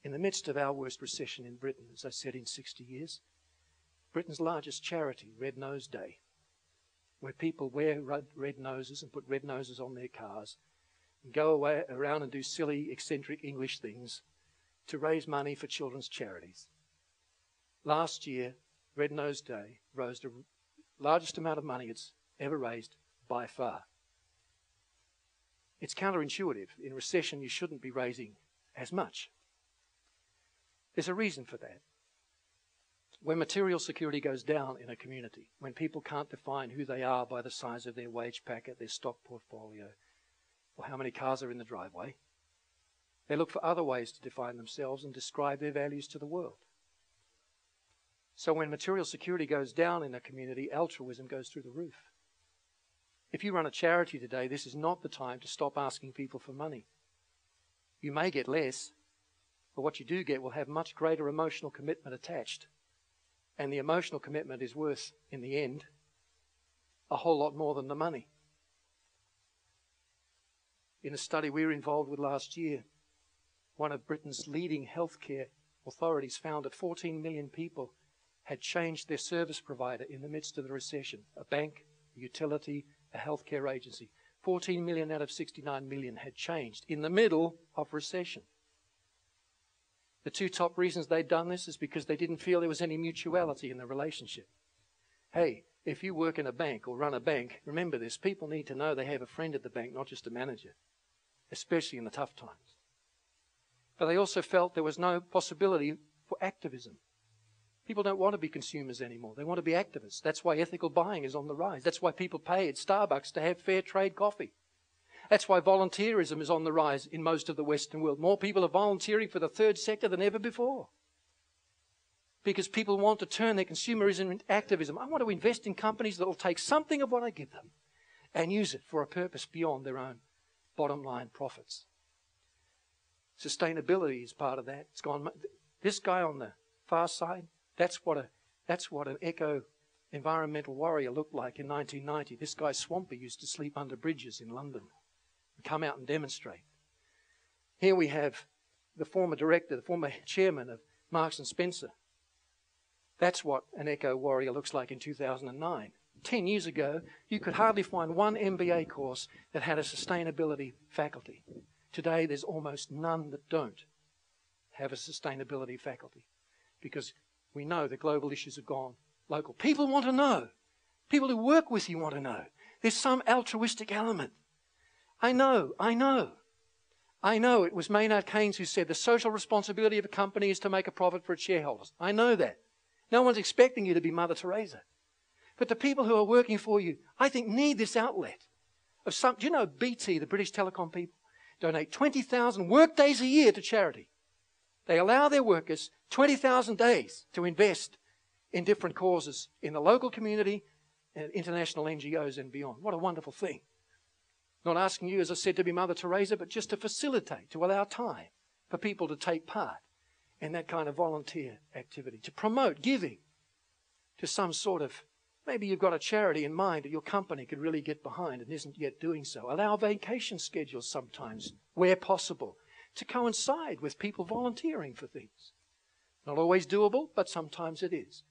In the midst of our worst recession in Britain, as I said, in 60 years, Britain's largest charity, Red Nose Day, where people wear red noses and put red noses on their cars and go away around and do silly, eccentric English things to raise money for children's charities. Last year, Red Nose Day raised the largest amount of money it's ever raised by far. It's counterintuitive. In recession, you shouldn't be raising as much. There's a reason for that. When material security goes down in a community, when people can't define who they are by the size of their wage packet, their stock portfolio, or how many cars are in the driveway, they look for other ways to define themselves and describe their values to the world. So when material security goes down in a community, altruism goes through the roof. If you run a charity today, this is not the time to stop asking people for money. You may get less, but what you do get will have much greater emotional commitment attached. And the emotional commitment is worth, in the end, a whole lot more than the money. In a study we were involved with last year, one of Britain's leading healthcare authorities found that 14 million people had changed their service provider in the midst of the recession. A bank, a utility, a healthcare agency. 14 million out of 69 million had changed in the middle of recession. The two top reasons they'd done this is because they didn't feel there was any mutuality in the relationship. Hey, if you work in a bank or run a bank, remember this, people need to know they have a friend at the bank, not just a manager, especially in the tough times. But they also felt there was no possibility for activism. People don't want to be consumers anymore. They want to be activists. That's why ethical buying is on the rise. That's why people pay at Starbucks to have fair trade coffee. That's why volunteerism is on the rise in most of the Western world. More people are volunteering for the third sector than ever before. Because people want to turn their consumerism into activism. I want to invest in companies that will take something of what I give them and use it for a purpose beyond their own bottom line profits. Sustainability is part of that. It's gone. This guy on the far side, that's what an eco-environmental warrior looked like in 1990. This guy Swampy used to sleep under bridges in London and come out and demonstrate. Here we have the former director, the former chairman of Marks and Spencer. That's what an eco-warrior looks like in 2009. 10 years ago, you could hardly find one MBA course that had a sustainability faculty. Today, there's almost none that don't have a sustainability faculty because we know the global issues have gone local. People want to know. People who work with you want to know. There's some altruistic element. I know. It was Maynard Keynes who said the social responsibility of a company is to make a profit for its shareholders. I know that. No one's expecting you to be Mother Teresa. But the people who are working for you, I think, need this outlet. Do you know BT, the British Telecom people, donate 20,000 work days a year to charity. They allow their workers 20,000 days to invest in different causes in the local community and international NGOs and beyond. What a wonderful thing. Not asking you, as I said, to be Mother Teresa, but just to facilitate, to allow time for people to take part in that kind of volunteer activity, to promote giving to some sort of, maybe you've got a charity in mind that your company could really get behind and isn't yet doing so. Allow vacation schedules sometimes, where possible, to coincide with people volunteering for things. Not always doable, but sometimes it is.